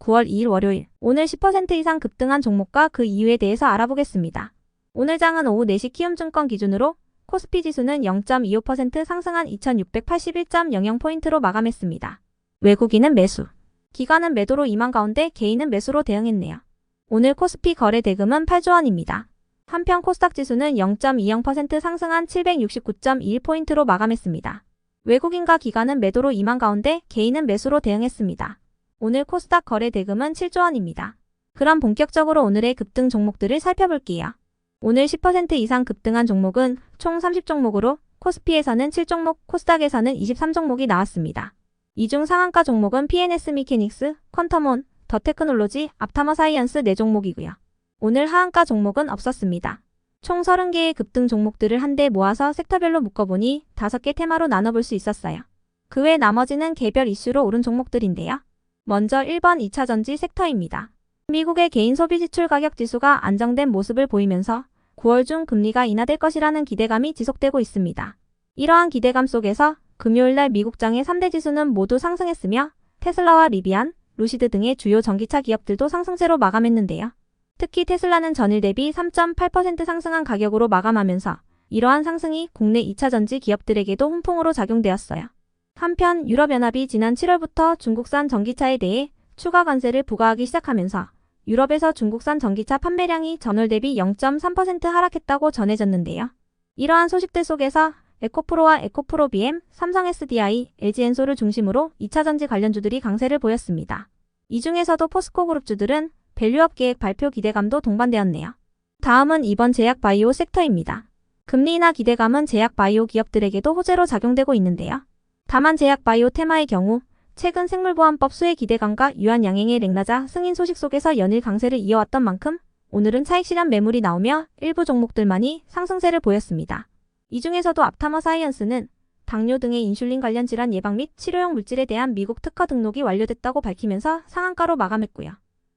9월 2일 월요일. 오늘 10% 이상 급등한 종목과 그 이유에 대해서 알아보겠습니다. 오늘 장은 오후 4시 키움증권 기준으로 코스피 지수는 0.25% 상승한 2681.00포인트로 마감했습니다. 외국인은 매수, 기관은 매도로 임한 가운데 개인은 매수로 대응했네요. 오늘 코스피 거래 대금은 8조 원입니다. 한편 코스닥 지수는 0.20% 상승한 769.21포인트로 마감했습니다. 외국인과 기관은 매도로 임한 가운데 개인은 매수로 대응했습니다. 오늘 코스닥 거래 대금은 7조 원입니다. 그럼 본격적으로 오늘의 급등 종목들을 살펴볼게요. 오늘 10% 이상 급등한 종목은 총 30종목으로 코스피에서는 7종목, 코스닥에서는 23종목이 나왔습니다. 이 중 상한가 종목은 PNS 미케닉스, 퀀텀온, 더 테크놀로지, 앞타머 사이언스 4종목이고요. 오늘 하한가 종목은 없었습니다. 총 30개의 급등 종목들을 한데 모아서 섹터별로 묶어보니 5개 테마로 나눠볼 수 있었어요. 그 외 나머지는 개별 이슈로 오른 종목들인데요. 먼저 1번 2차전지 섹터입니다. 미국의 개인 소비 지출 가격 지수가 안정된 모습을 보이면서 9월 중 금리가 인하될 것이라는 기대감이 지속되고 있습니다. 이러한 기대감 속에서 금요일날 미국장의 3대 지수는 모두 상승했으며 테슬라와 리비안, 루시드 등의 주요 전기차 기업들도 상승세로 마감했는데요. 특히 테슬라는 전일 대비 3.8% 상승한 가격으로 마감하면서 이러한 상승이 국내 2차전지 기업들에게도 훈풍으로 작용되었어요. 한편 유럽연합이 지난 7월부터 중국산 전기차에 대해 추가 관세를 부과하기 시작하면서 유럽에서 중국산 전기차 판매량이 전월 대비 0.3% 하락했다고 전해졌는데요. 이러한 소식들 속에서 에코프로와 에코프로 BM, 삼성 SDI, LG엔솔을 중심으로 2차전지 관련주들이 강세를 보였습니다. 이 중에서도 포스코 그룹주들은 밸류업 계획 발표 기대감도 동반되었네요. 다음은 이번 제약바이오 섹터입니다. 금리 인하 기대감은 제약바이오 기업들에게도 호재로 작용되고 있는데요. 다만 제약바이오 테마의 경우 최근 생물보안법 수혜 기대감과 유한양행의 렉나자 승인 소식 속에서 연일 강세를 이어왔던 만큼 오늘은 차익실현 매물이 나오며 일부 종목들만이 상승세를 보였습니다. 이 중에서도 앞타머 사이언스는 당뇨 등의 인슐린 관련 질환 예방 및 치료용 물질에 대한 미국 특허 등록이 완료됐다고 밝히면서 상한가로 마감했고요.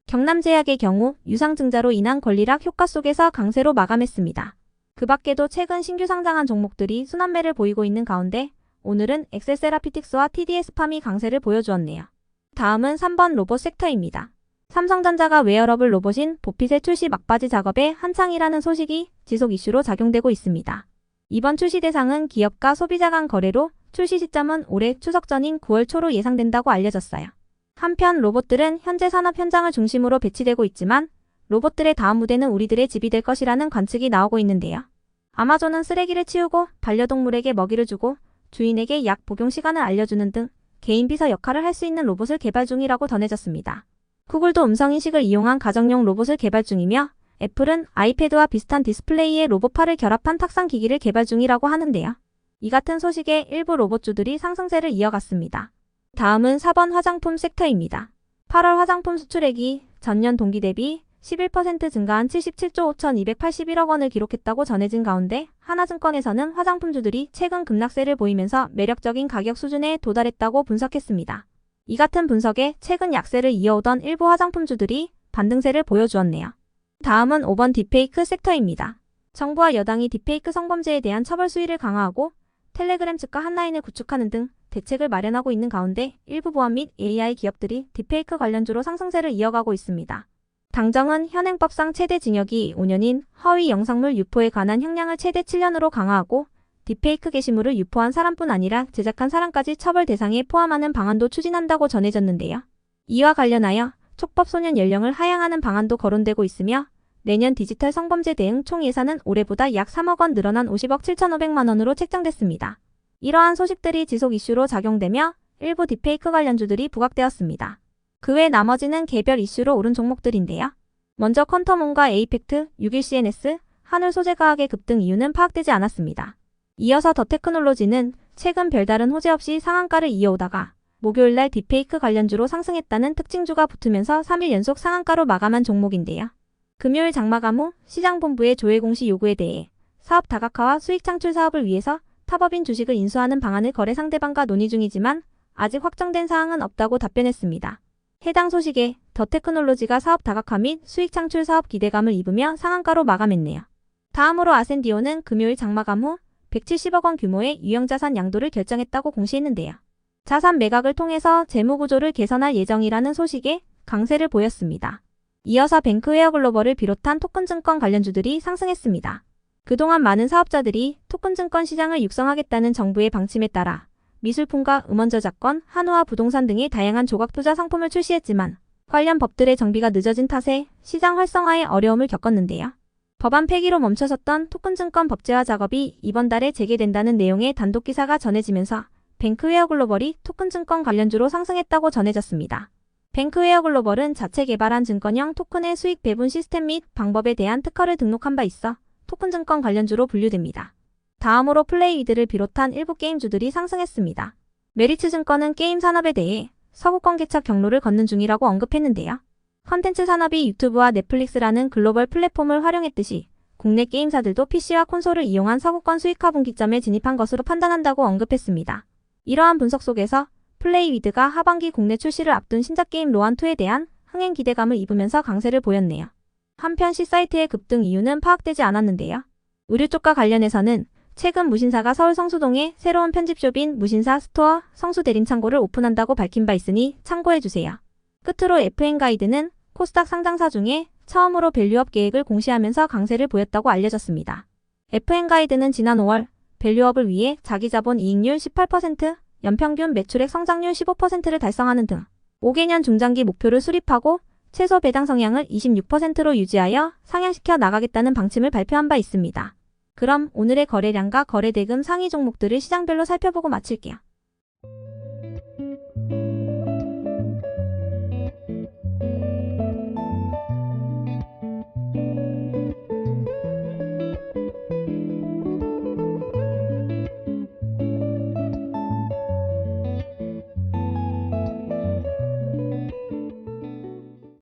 경남제약의 경우 유상증자로 인한 권리락 효과 속에서 강세로 마감했습니다. 그 밖에도 최근 신규 상장한 종목들이 순환매를 보이고 있는 가운데 오늘은 엑셀세라피틱스와 TDS팜이 강세를 보여주었네요. 다음은 3번 로봇 섹터입니다. 삼성전자가 웨어러블 로봇인 보핏의 출시 막바지 작업에 한창이라는 소식이 지속 이슈로 작용되고 있습니다. 이번 출시 대상은 기업과 소비자 간 거래로 출시 시점은 올해 추석 전인 9월 초로 예상된다고 알려졌어요. 한편 로봇들은 현재 산업 현장을 중심으로 배치되고 있지만 로봇들의 다음 무대는 우리들의 집이 될 것이라는 관측이 나오고 있는데요. 아마존은 쓰레기를 치우고 반려동물에게 먹이를 주고 주인에게 약 복용 시간을 알려주는 등 개인 비서 역할을 할 수 있는 로봇을 개발 중이라고 전해졌습니다. 구글도 음성인식을 이용한 가정용 로봇을 개발 중이며 애플은 아이패드와 비슷한 디스플레이에 로봇팔을 결합한 탁상 기기를 개발 중이라고 하는데요. 이 같은 소식에 일부 로봇주들이 상승세를 이어갔습니다. 다음은 4번 화장품 섹터입니다. 8월 화장품 수출액이 전년 동기 대비 11% 증가한 77조 5,281억 원을 기록했다고 전해진 가운데 하나증권에서는 화장품주들이 최근 급락세를 보이면서 매력적인 가격 수준에 도달했다고 분석했습니다. 이 같은 분석에 최근 약세를 이어오던 일부 화장품주들이 반등세를 보여주었네요. 다음은 5번 딥페이크 섹터입니다. 정부와 여당이 딥페이크 성범죄에 대한 처벌 수위를 강화하고 텔레그램 측과 한라인을 구축하는 등 대책을 마련하고 있는 가운데 일부 보안 및 AI 기업들이 딥페이크 관련주로 상승세를 이어가고 있습니다. 당정은 현행법상 최대 징역이 5년인 허위 영상물 유포에 관한 형량을 최대 7년으로 강화하고 딥페이크 게시물을 유포한 사람뿐 아니라 제작한 사람까지 처벌 대상에 포함하는 방안도 추진한다고 전해졌는데요. 이와 관련하여 촉법 소년 연령을 하향하는 방안도 거론되고 있으며 내년 디지털 성범죄 대응 총 예산은 올해보다 약 3억 원 늘어난 50억 7,500만 원으로 책정됐습니다. 이러한 소식들이 지속 이슈로 작용되며 일부 딥페이크 관련주들이 부각되었습니다. 그 외 나머지는 개별 이슈로 오른 종목들인데요. 먼저 퀀텀온과 에이펙트, 61CNS, 한울소재과학의 급등 이유는 파악되지 않았습니다. 이어서 더 테크놀로지는 최근 별다른 호재 없이 상한가를 이어오다가 목요일날 딥페이크 관련주로 상승했다는 특징주가 붙으면서 3일 연속 상한가로 마감한 종목인데요. 금요일 장마감 후 시장본부의 조회 공시 요구에 대해 사업 다각화와 수익 창출 사업을 위해서 타법인 주식을 인수하는 방안을 거래 상대방과 논의 중이지만 아직 확정된 사항은 없다고 답변했습니다. 해당 소식에 더 테크놀로지가 사업 다각화 및 수익 창출 사업 기대감을 입으며 상한가로 마감했네요. 다음으로 아센디오는 금요일 장마감 후 170억 원 규모의 유형자산 양도를 결정했다고 공시했는데요. 자산 매각을 통해서 재무구조를 개선할 예정이라는 소식에 강세를 보였습니다. 이어서 뱅크웨어 글로벌을 비롯한 토큰증권 관련주들이 상승했습니다. 그동안 많은 사업자들이 토큰증권 시장을 육성하겠다는 정부의 방침에 따라 미술품과 음원저작권, 한우와 부동산 등의 다양한 조각투자 상품을 출시했지만 관련 법들의 정비가 늦어진 탓에 시장 활성화에 어려움을 겪었는데요. 법안 폐기로 멈춰섰던 토큰증권 법제화 작업이 이번 달에 재개된다는 내용의 단독 기사가 전해지면서 뱅크웨어 글로벌이 토큰증권 관련주로 상승했다고 전해졌습니다. 뱅크웨어 글로벌은 자체 개발한 증권형 토큰의 수익 배분 시스템 및 방법에 대한 특허를 등록한 바 있어 토큰증권 관련주로 분류됩니다. 다음으로 플레이위드를 비롯한 일부 게임주들이 상승했습니다. 메리츠증권은 게임 산업에 대해 서구권 개척 경로를 걷는 중이라고 언급했는데요. 컨텐츠 산업이 유튜브와 넷플릭스라는 글로벌 플랫폼을 활용했듯이 국내 게임사들도 PC와 콘솔을 이용한 서구권 수익화 분기점에 진입한 것으로 판단한다고 언급했습니다. 이러한 분석 속에서 플레이위드가 하반기 국내 출시를 앞둔 신작 게임 로안2에 대한 흥행 기대감을 입으면서 강세를 보였네요. 한편 C사이트의 급등 이유는 파악되지 않았는데요. 의류 쪽과 관련해서는 최근 무신사가 서울 성수동에 새로운 편집숍인 무신사 스토어 성수 대림창고를 오픈한다고 밝힌 바 있으니 참고해주세요. 끝으로 FN가이드는 코스닥 상장사 중에 처음으로 밸류업 계획을 공시하면서 강세를 보였다고 알려졌습니다. FN가이드는 지난 5월 밸류업을 위해 자기자본 이익률 18%, 연평균 매출액 성장률 15%를 달성하는 등 5개년 중장기 목표를 수립하고 최소 배당 성향을 26%로 유지하여 상향시켜 나가겠다는 방침을 발표한 바 있습니다. 그럼 오늘의 거래량과 거래대금 상위 종목들을 시장별로 살펴보고 마칠게요.